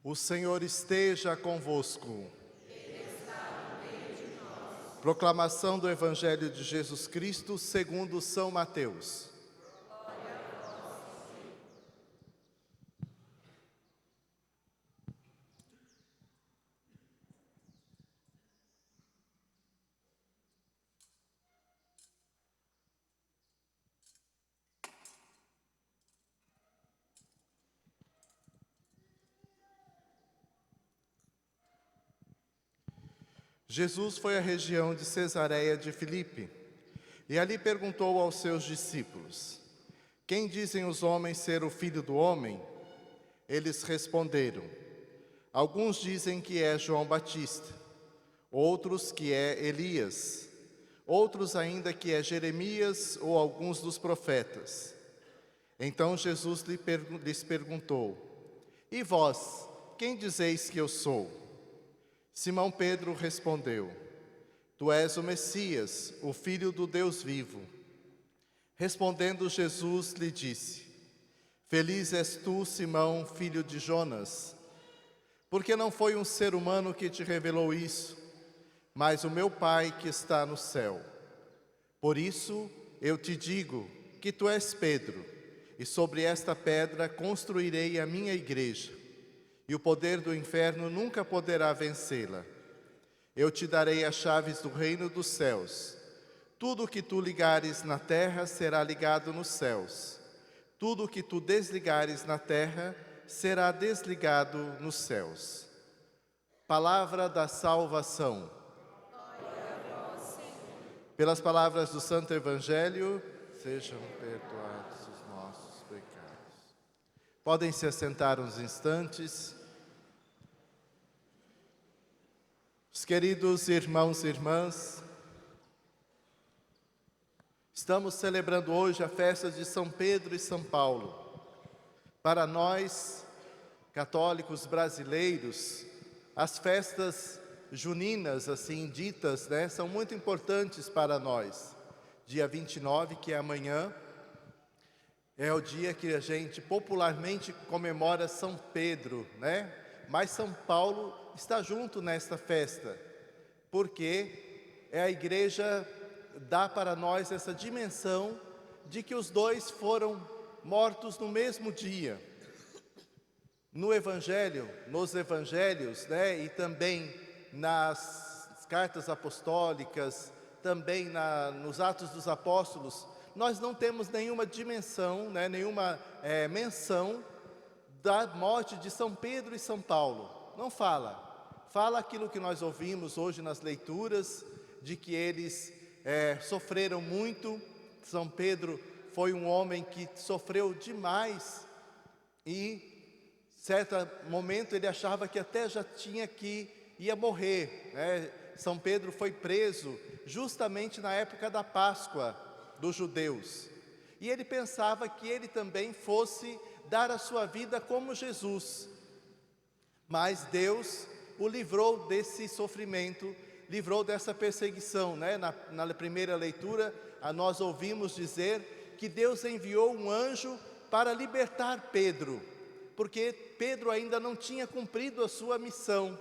O Senhor esteja convosco. Proclamação do Evangelho de Jesus Cristo segundo São Mateus. Jesus foi à região de Cesareia de Filipe e ali perguntou aos seus discípulos: quem dizem os homens ser o Filho do Homem? Eles responderam: alguns dizem que é João Batista, outros que é Elias, outros ainda que é Jeremias ou alguns dos profetas. Então Jesus lhes perguntou: e vós, quem dizeis que eu sou? Simão Pedro respondeu: tu és o Messias, o Filho do Deus vivo. Respondendo Jesus lhe disse: feliz és tu, Simão, filho de Jonas, porque não foi um ser humano que te revelou isso, mas o meu Pai que está no céu. Por isso eu te digo que tu és Pedro, e sobre esta pedra construirei a minha igreja, e o poder do inferno nunca poderá vencê-la. Eu te darei as chaves do reino dos céus. Tudo o que tu ligares na terra será ligado nos céus. Tudo o que tu desligares na terra será desligado nos céus. Palavra da salvação. Pelas palavras do Santo Evangelho, sejam perdoados os nossos pecados. Podem se assentar uns instantes. Os queridos irmãos e irmãs, estamos celebrando hoje a festa de São Pedro e São Paulo. Para nós, católicos brasileiros, as festas juninas, assim ditas, são muito importantes para nós. Dia 29, que é amanhã, é o dia que a gente popularmente comemora São Pedro, Mas São Paulo está junto nesta festa, porque a igreja dá para nós essa dimensão de que os dois foram mortos no mesmo dia. No Evangelho, nos Evangelhos, e também nas cartas apostólicas, também nos Atos dos Apóstolos, nós não temos nenhuma dimensão, nenhuma menção da morte de São Pedro e São Paulo. Não fala. Fala aquilo que nós ouvimos hoje nas leituras, de que eles sofreram muito. São Pedro foi um homem que sofreu demais e, certo momento, ele achava que até já ia morrer. São Pedro foi preso justamente na época da Páscoa dos judeus. E ele pensava que ele também fosse dar a sua vida como Jesus. Mas Deus o livrou desse sofrimento, livrou dessa perseguição. Na primeira leitura, nós ouvimos dizer que Deus enviou um anjo para libertar Pedro, porque Pedro ainda não tinha cumprido a sua missão.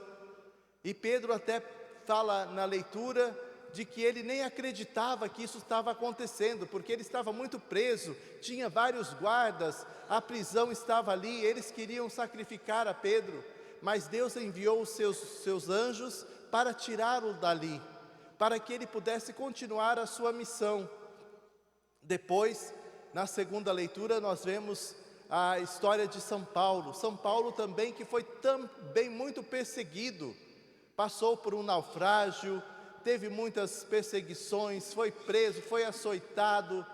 E Pedro até fala na leitura de que ele nem acreditava que isso estava acontecendo, porque ele estava muito preso, tinha vários guardas, a prisão estava ali, eles queriam sacrificar a Pedro, mas Deus enviou os seus anjos para tirá-lo dali, para que ele pudesse continuar a sua missão. Depois, na segunda leitura, nós vemos a história de São Paulo. São Paulo também, que foi também muito perseguido, passou por um naufrágio, teve muitas perseguições, foi preso, foi açoitado,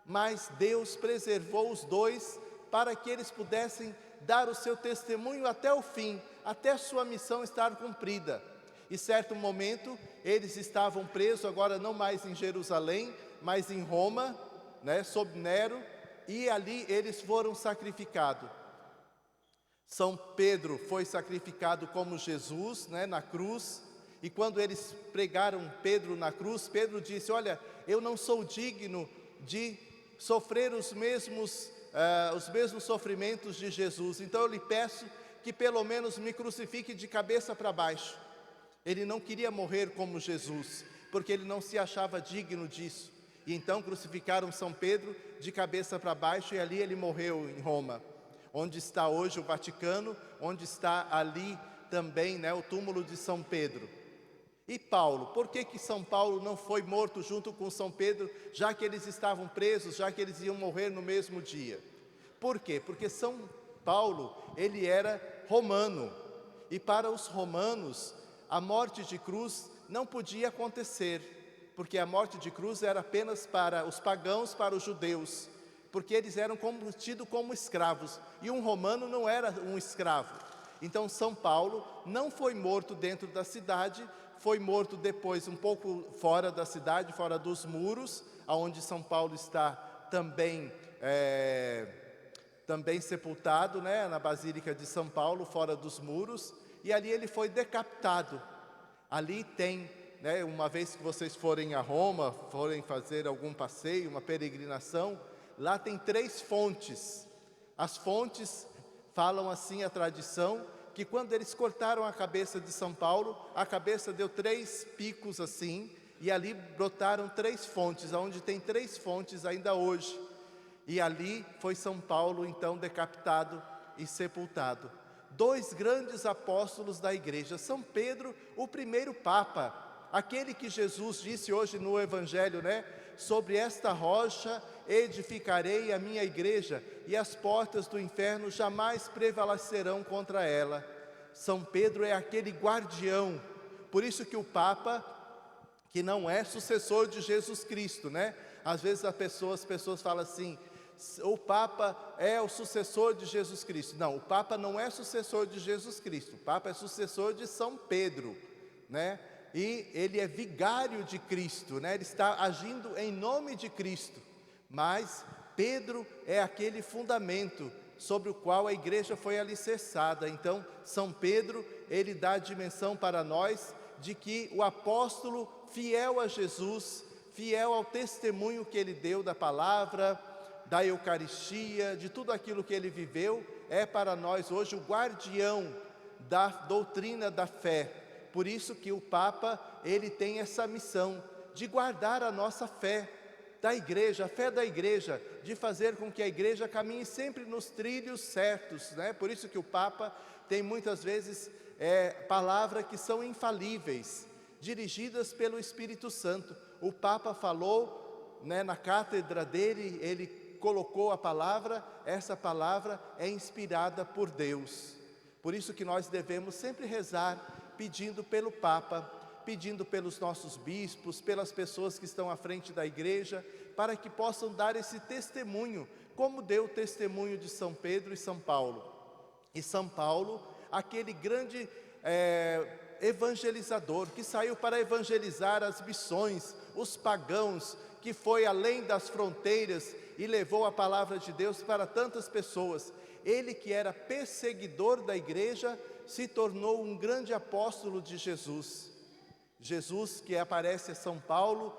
mas Deus preservou os dois para que eles pudessem dar o seu testemunho até o fim, até a sua missão estar cumprida. E certo momento, eles estavam presos, agora não mais em Jerusalém, mas em Roma, sob Nero, e ali eles foram sacrificados. São Pedro foi sacrificado como Jesus, na cruz, e quando eles pregaram Pedro na cruz, Pedro disse: olha, eu não sou digno de sofrer os mesmos sofrimentos de Jesus, então eu lhe peço que pelo menos me crucifique de cabeça para baixo. Ele não queria morrer como Jesus, porque ele não se achava digno disso. E então crucificaram São Pedro de cabeça para baixo, e ali ele morreu em Roma, onde está hoje o Vaticano, onde está ali também, né, o túmulo de São Pedro. E Paulo, por que São Paulo não foi morto junto com São Pedro, já que eles estavam presos, já que eles iam morrer no mesmo dia? Por quê? Porque São Paulo, ele era romano, e para os romanos, a morte de cruz não podia acontecer, porque a morte de cruz era apenas para os pagãos, para os judeus, porque eles eram tidos como escravos, e um romano não era um escravo. Então São Paulo não foi morto dentro da cidade, foi morto depois um pouco fora da cidade, fora dos muros, aonde São Paulo está também sepultado, né, na Basílica de São Paulo, fora dos muros, e ali ele foi decapitado. Ali tem, né, uma vez que vocês forem a Roma, forem fazer algum passeio, uma peregrinação, lá tem 3 fontes. As fontes falam assim, a tradição, que quando eles cortaram a cabeça de São Paulo, a cabeça deu 3 picos assim, e ali brotaram 3 fontes, onde tem 3 fontes ainda hoje. E ali foi São Paulo então decapitado e sepultado. 2 grandes apóstolos da igreja, São Pedro, o primeiro Papa, aquele que Jesus disse hoje no Evangelho, né? Sobre esta rocha edificarei a minha igreja, e as portas do inferno jamais prevalecerão contra ela. São Pedro é aquele guardião, por isso que o Papa, que não é sucessor de Jesus Cristo, né? Às vezes as pessoas falam assim, o Papa é o sucessor de Jesus Cristo. Não, o Papa não é sucessor de Jesus Cristo, o Papa é sucessor de São Pedro, né? E ele é vigário de Cristo, né? Ele está agindo em nome de Cristo, mas Pedro é aquele fundamento sobre o qual a igreja foi alicerçada. Então, São Pedro, ele dá a dimensão para nós de que o apóstolo fiel a Jesus, fiel ao testemunho que ele deu da palavra, da Eucaristia, de tudo aquilo que ele viveu, é para nós hoje o guardião da doutrina da fé. Por isso que o Papa, ele tem essa missão de guardar a nossa fé da igreja, a fé da igreja, de fazer com que a igreja caminhe sempre nos trilhos certos, né? Por isso que o Papa tem muitas vezes palavras que são infalíveis, dirigidas pelo Espírito Santo. O Papa falou, né, na cátedra dele, ele colocou a palavra, essa palavra é inspirada por Deus. Por isso que nós devemos sempre rezar, pedindo pelo Papa, pedindo pelos nossos bispos, pelas pessoas que estão à frente da igreja, para que possam dar esse testemunho, como deu o testemunho de São Pedro e São Paulo. E São Paulo, aquele grande evangelizador, que saiu para evangelizar as missões, os pagãos, que foi além das fronteiras e levou a palavra de Deus para tantas pessoas. Ele que era perseguidor da igreja, se tornou um grande apóstolo de Jesus. Jesus que aparece a São Paulo,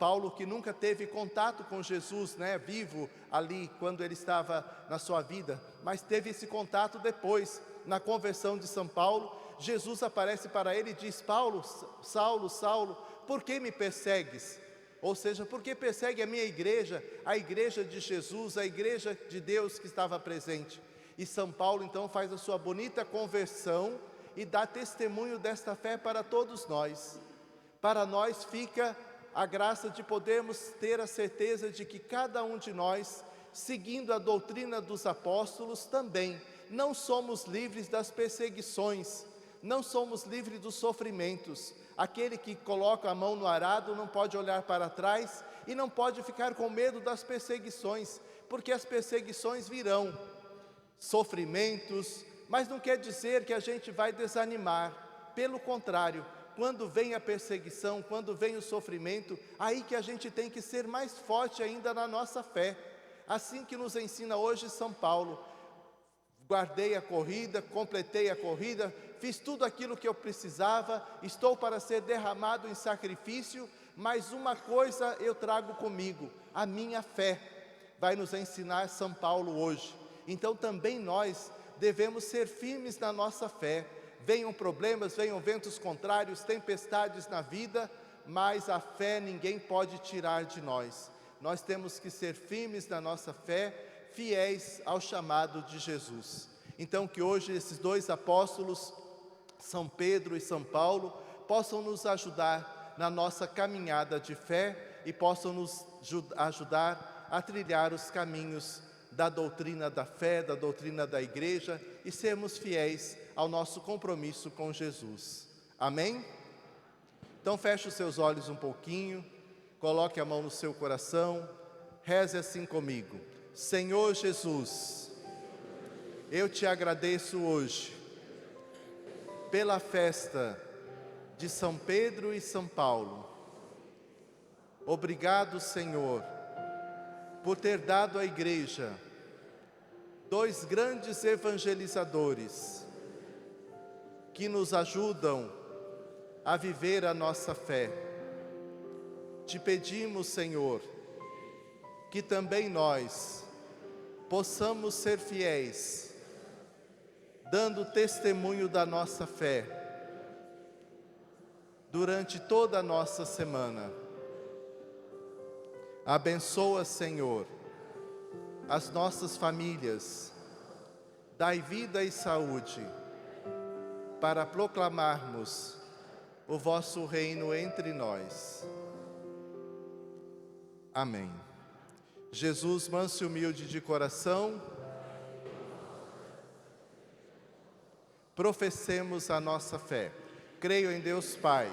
Paulo que nunca teve contato com Jesus, né, vivo ali quando ele estava na sua vida, mas teve esse contato depois, na conversão de São Paulo. Jesus aparece para ele e diz: Paulo, Saulo, Saulo, por que me persegues? Ou seja, por que persegue a minha igreja, a igreja de Jesus, a igreja de Deus que estava presente? E São Paulo então faz a sua bonita conversão e dá testemunho desta fé para todos nós. Para nós fica a graça de podermos ter a certeza de que cada um de nós, seguindo a doutrina dos apóstolos, também não somos livres das perseguições, não somos livres dos sofrimentos. Aquele que coloca a mão no arado não pode olhar para trás e não pode ficar com medo das perseguições, porque as perseguições virão, sofrimentos, mas não quer dizer que a gente vai desanimar. Pelo contrário, quando vem a perseguição, quando vem o sofrimento, aí que a gente tem que ser mais forte ainda na nossa fé. Assim que nos ensina hoje São Paulo: guardei a corrida, completei a corrida, fiz tudo aquilo que eu precisava, estou para ser derramado em sacrifício, mas uma coisa eu trago comigo, a minha fé. Vai nos ensinar São Paulo hoje. Então também nós devemos ser firmes na nossa fé. Venham problemas, venham ventos contrários, tempestades na vida, mas a fé ninguém pode tirar de nós. Nós temos que ser firmes na nossa fé, fiéis ao chamado de Jesus. Então que hoje esses dois apóstolos, São Pedro e São Paulo, possam nos ajudar na nossa caminhada de fé e possam nos ajudar a trilhar os caminhos da doutrina da fé, da doutrina da igreja e sermos fiéis ao nosso compromisso com Jesus. Amém? Então feche os seus olhos um pouquinho, coloque a mão no seu coração, reze assim comigo. Senhor Jesus, eu te agradeço hoje pela festa de São Pedro e São Paulo. Obrigado, Senhor, por ter dado à igreja dois grandes evangelizadores que nos ajudam a viver a nossa fé. Te pedimos, Senhor, que também nós possamos ser fiéis, dando testemunho da nossa fé durante toda a nossa semana. Abençoa, Senhor, as nossas famílias, dai vida e saúde para proclamarmos o vosso reino entre nós. Amém. Jesus, manso e humilde de coração, professemos a nossa fé. Creio em Deus Pai,